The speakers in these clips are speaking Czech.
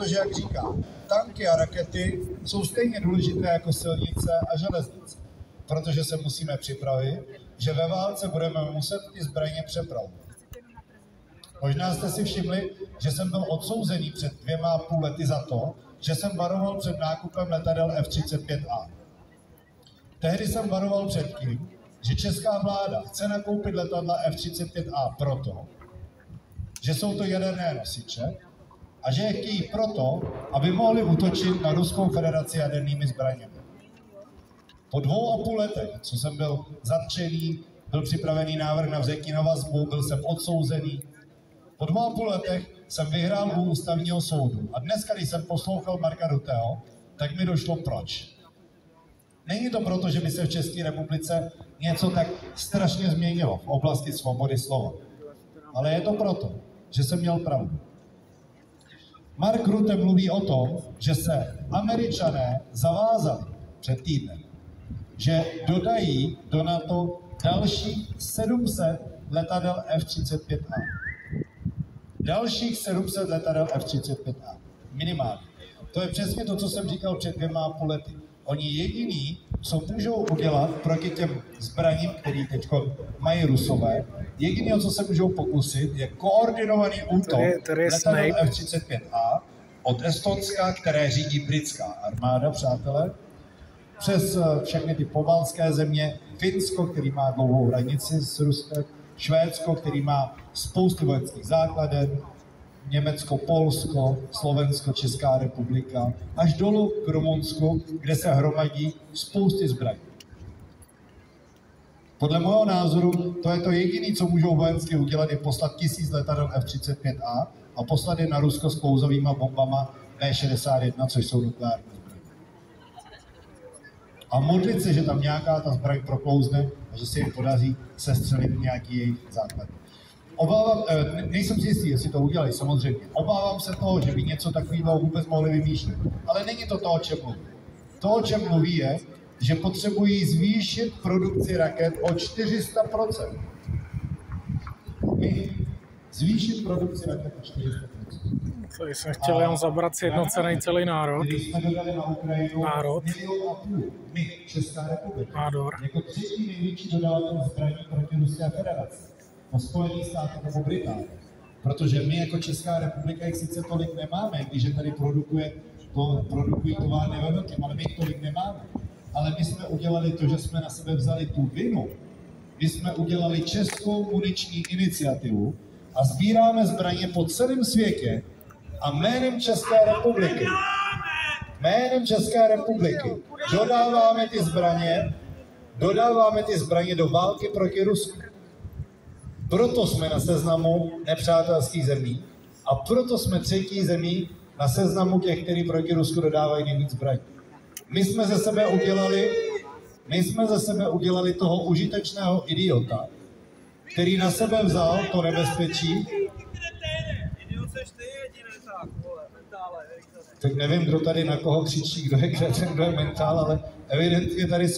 Protože, jak říkám, tanky a rakety jsou stejně důležité jako silnice a železnice. Protože se musíme připravit, že ve válce budeme muset ty zbraně přepravovat. Možná jste si všimli, že jsem byl odsouzený před 2,5 lety za to, že jsem varoval před nákupem letadel F-35A. Tehdy jsem varoval před tím, že česká vláda chce nakoupit letadla F-35A proto, že jsou to jaderné nosiče a že je chtějí proto, aby mohli útočit na Ruskou federaci jadernými zbraněmi. Po 2,5 letech, co jsem byl zatčený, byl připravený návrh na vzetí na vazbu, byl jsem odsouzený. Po 2,5 letech jsem vyhrál u ústavního soudu. A dneska, když jsem poslouchal Marka Rutteho, tak mi došlo proč. Není to proto, že by se v České republice něco tak strašně změnilo v oblasti svobody slova. Ale je to proto, že jsem měl pravdu. Mark Rutte mluví o tom, že se Američané zavázali před týdnem, že dodají do NATO dalších 700 letadel F-35A. Dalších 700 letadel F-35A. Minimálně. To je přesně to, co jsem říkal před 2,5 lety. Oni jediný, co můžou udělat proti těm zbraním, které teď mají Rusové, jediné, co se můžou pokusit, je koordinovaný útok letadel F-35A od Estonska, které řídí britská armáda, přátelé, přes všechny ty pobaltské země, Finsko, který má dlouhou hranici s Ruskem, Švédsko, který má spoustu vojenských základen, Německo, Polsko, Slovensko, Česká republika, až dolů k Rumunsku, kde se hromadí spousty zbraní. Podle mého názoru to je to jediné, co můžou vojensky udělat, je poslat 1000 letadel F-35A a poslat je na Rusko s klouzovými bombama B-61, což jsou nukleární zbraně. A modlit se, že tam nějaká ta zbraň proklouzne a že se jim podaří sestřelit nějaký jejich základ. Nejsem si jistý, jestli to udělají, samozřejmě. Obávám se toho, že by něco takového vůbec mohli vymýšlet. Ale není to to, o čem mluví. To, o čem mluví, je, že potřebují zvýšit produkci raket o 400%. Zvýšit produkci raket o 400%. To jsem chtěl jen zabrat sjednocený celý národ. Když jsme dodali na Ukrajinu 1,5 milionu, my, Česká republika, jako třetí největší dodavatel zbraní proti Ruské federaci, po Spojených státech nebo Británii. Protože my jako Česká republika jich sice tolik nemáme, když je tady produkují továrny ve velkém, ale my jich tolik nemáme. Ale my jsme udělali to, že jsme na sebe vzali tu vinu. My jsme udělali českou muniční iniciativu a sbíráme zbraně po celém světě a jménem České republiky dodáváme ty zbraně do války proti Rusku. Proto jsme na seznamu nepřátelských zemí a proto jsme třetí zemí na seznamu těch, kteří proti Rusku dodávají nejvíc zbraní. My jsme ze sebe udělali toho užitečného idiota, který na sebe vzal to nebezpečí. Tak nevím, kdo tady na koho křičí, kdo je kreten, kdo je mentál, ale evidentně tady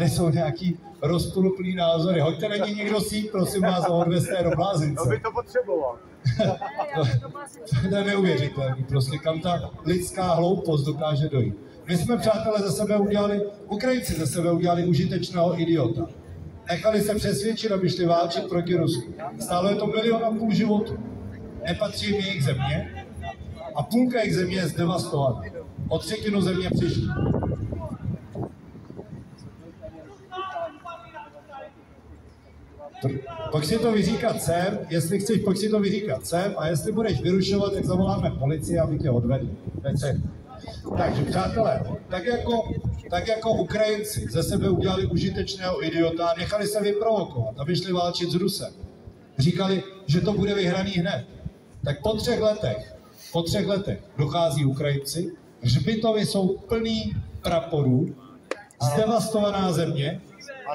jsou nějaký rozporuplný názory. Hoďte na ní někdo síť, prosím vás, a odvezte do blázince. To by to potřeboval. To je neuvěřitelný, prostě kam ta lidská hloupost dokáže dojít. My jsme, přátelé, Ukrajinci ze sebe udělali užitečného idiota. Nechali se přesvědčit, aby šli válčit proti Rusku. Stálo je to 1,5 milionu životů. Nepatří jim jejich země a půlka jejich země je zdevastovaná. O 1/3 země přišli. Pak si to vyříkat sem, jestli chceš, pak si to vyříkat sem a jestli budeš vyrušovat, tak zavoláme policii, aby tě odvedli. Takže přátelé, tak jako Ukrajinci ze sebe udělali užitečného idiota a nechali se vyprovokovat, aby šli válčit s Rusem. Říkali, že to bude vyhraný hned. Tak po 3 letech dochází Ukrajinci, hřbitovy jsou plný praporů, zdevastovaná země,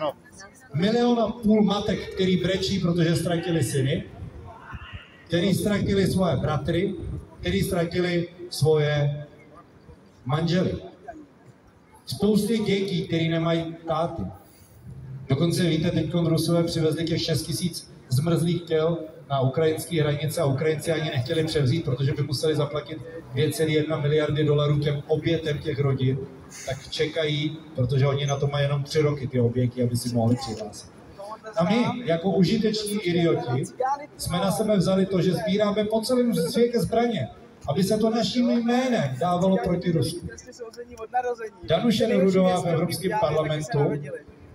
1,5 milionu matek, který brečí, protože ztratili syny, který ztratili svoje bratry, který ztratili svoje manžely. Spousty dětí, které nemají táty. Dokonce víte, teď Rusové přivezli těch 6 000 zmrzlých těl na ukrajinské hranice a Ukrajinci ani nechtěli převzít, protože by museli zaplatit 2,1 miliardy dolarů těm obětem těch rodin, tak čekají, protože oni na to mají jenom 3 roky ty oběti, aby si mohli přihlásit. A my, jako užiteční idioti, jsme na sebe vzali to, že sbíráme po celém světě zbraně, aby se to naším jménem dávalo proti Rusku. Danuše Nerudová v Evropském parlamentu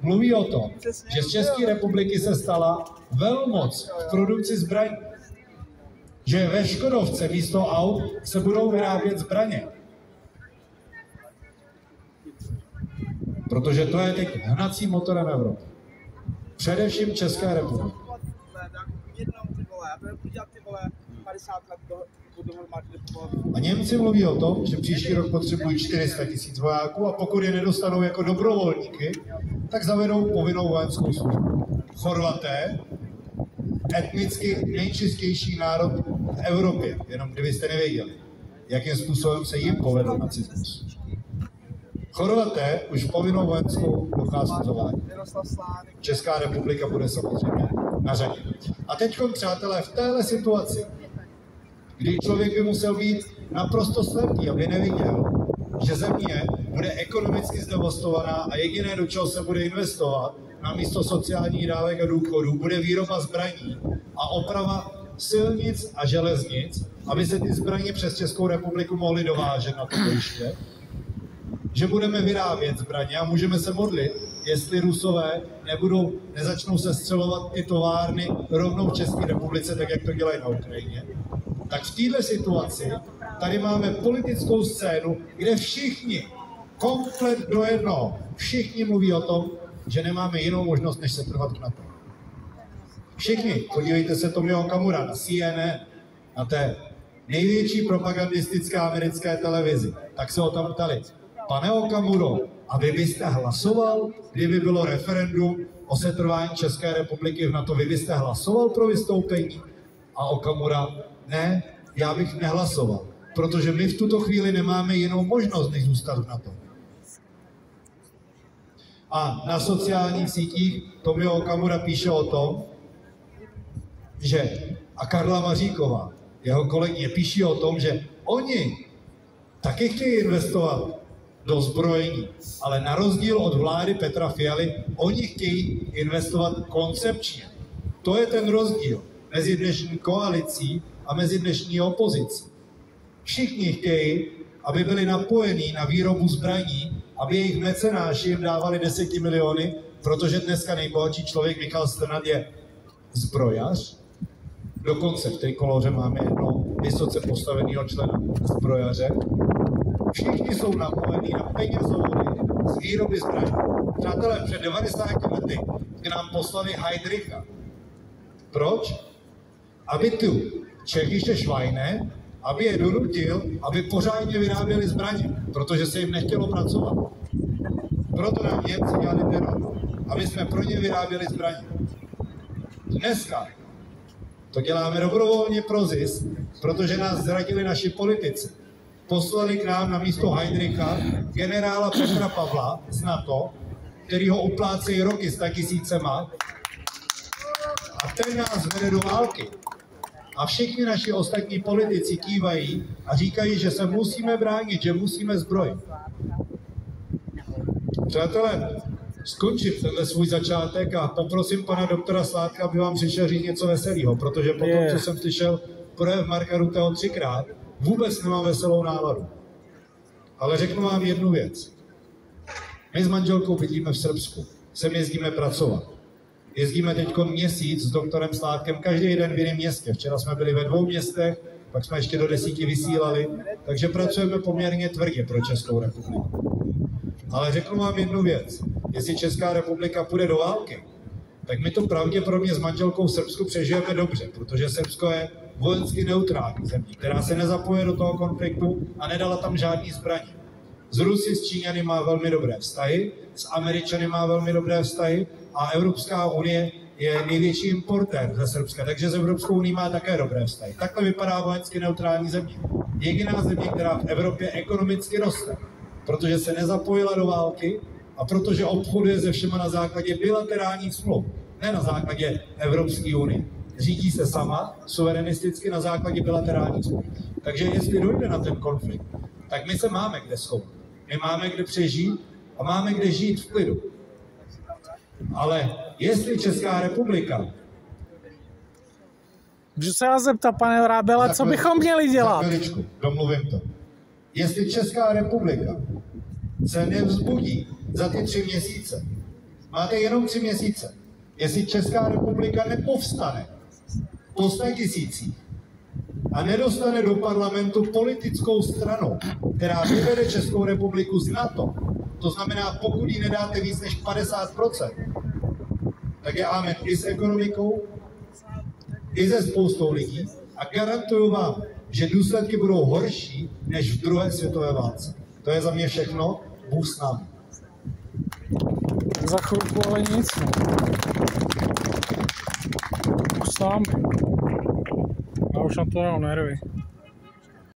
mluví o tom, že z České republiky se stala velmoc v produkci zbraní. Že ve Škodovce místo aut se budou vyrábět zbraně. Protože to je teď hnací motorem Evropy. Především České republiky. A Němci mluví o tom, že příští rok potřebují 400 000 vojáků a pokud je nedostanou jako dobrovolníky, tak zavedou povinnou vojenskou službu. Chorvaté, etnicky nejčistější národ v Evropě, jenom kdybyste nevěděli, jakým způsobem se jim povedl nacismus. Chorvaté už povinnou vojenskou docházku zavádí. Česká republika bude samozřejmě na řadě. A teď, přátelé, v téhle situaci, kdy člověk by musel být naprosto slepý, aby neviděl, že země bude ekonomicky zdevastovaná a jediné, do čeho se bude investovat, na místo sociálních dávek a důchodů, bude výroba zbraní a oprava silnic a železnic, aby se ty zbraně přes Českou republiku mohly dovážet na to bojiště, že budeme vyrábět zbraně a můžeme se modlit, jestli Rusové nezačnou se střelovat ty továrny rovnou v České republice, tak jak to dělají na Ukrajině. Tak v této situaci tady máme politickou scénu, kde všichni, komplet do jednoho, všichni mluví o tom, že nemáme jinou možnost, než se trvat k NATO. Všichni, podívejte se Tomio Okamura na CNN, na té největší propagandistické americké televizi, tak se ho tam ptali, pane Okamuro, a vy byste hlasoval, kdyby bylo referendum o setrvání České republiky v NATO, vy byste hlasoval pro vystoupení? A Okamura, ne, já bych nehlasoval, protože my v tuto chvíli nemáme jinou možnost, než zůstat v NATO. A na sociálních sítích Tomio Okamura píše o tom, že a Karla Maříková, jeho kolegyně, píší o tom, že oni taky chtějí investovat do zbrojení, ale na rozdíl od vlády Petra Fialy, oni chtějí investovat koncepčně. To je ten rozdíl mezi dnešní koalicí a mezi dnešní opozicí. Všichni chtějí, aby byli napojení na výrobu zbraní, aby jejich mecenáši jim dávali 10 miliony, protože dneska nejbohatší člověk Michal Strnad je zbrojař. Dokonce v Trikoloře máme jednoho vysoce postaveného člena zbrojaře. Všichni jsou napojení na penězovody z výroby zbraní. Přátelé, před 90 lety k nám poslali Heydricha. Proč? Aby tu Čechyště Švajne, aby je donutil, aby pořádně vyráběli zbraně, protože se jim nechtělo pracovat. Proto nám Němci dělali teror, aby jsme pro ně vyráběli zbraně. Dneska to děláme dobrovolně pro zisk, protože nás zradili naši politici. Poslali k nám na místo Heydricha generála Petra Pavla z NATO, který ho uplácejí roky 100 000 a ten nás vede do války. A všichni naši ostatní politici kývají a říkají, že se musíme bránit, že musíme zbrojit. Přátelé, skončím tenhle svůj začátek a poprosím pana doktora Sládka, aby vám přišel říct něco veselého, protože po tom, co jsem slyšel projev Marka Rutteho 3krát, vůbec nemám veselou náladu. Ale řeknu vám jednu věc. My s manželkou bydlíme v Srbsku, sem jezdíme pracovat. Jezdíme teď měsíc s doktorem Sládkem každý den v jiném městě. Včera jsme byli ve 2 městech, pak jsme ještě do 10 vysílali, takže pracujeme poměrně tvrdě pro Českou republiku. Ale řeknu vám jednu věc. Jestli Česká republika půjde do války, tak my to pravděpodobně s manželkou v Srbsku přežijeme dobře, protože Srbsko je vojensky neutrální země, která se nezapoje do toho konfliktu a nedala tam žádný zbraně. S Rusy, s Číňany má velmi dobré vztahy, s Američany má velmi dobré vztahy a Evropská unie je největší importér ze Srbska, takže s Evropskou unií má také dobré vztahy. Takhle vypadá vojensky neutrální země. Jediná země, která v Evropě ekonomicky roste, protože se nezapojila do války a protože obchoduje se všema na základě bilaterálních smluv, ne na základě Evropské unie. řídí se sama, suverenisticky na základě bilaterálních smluv. Takže jestli dojde na ten konflikt, tak my se máme kde schovat. My máme kde přežít a máme kde žít v klidu. Ale jestli Česká republika... Můžu se vás zeptat, pane Vrábele, co bychom měli dělat? Za chviličku, domluvím to. Jestli Česká republika se nevzbudí za ty 3 měsíce, máte jenom 3 měsíce, jestli Česká republika nepovstane po 100 tisících a nedostane do parlamentu politickou stranu, která vyvede Českou republiku z NATO, to znamená, pokud jí nedáte víc než 50%, tak je amen i s ekonomikou, i se spoustou lidí a garantuju vám, že důsledky budou horší než v druhé světové válce. To je za mě všechno. Bůh s námi. Za chvilku ale nic. Bůh s námi. Já už na to nemám nervy.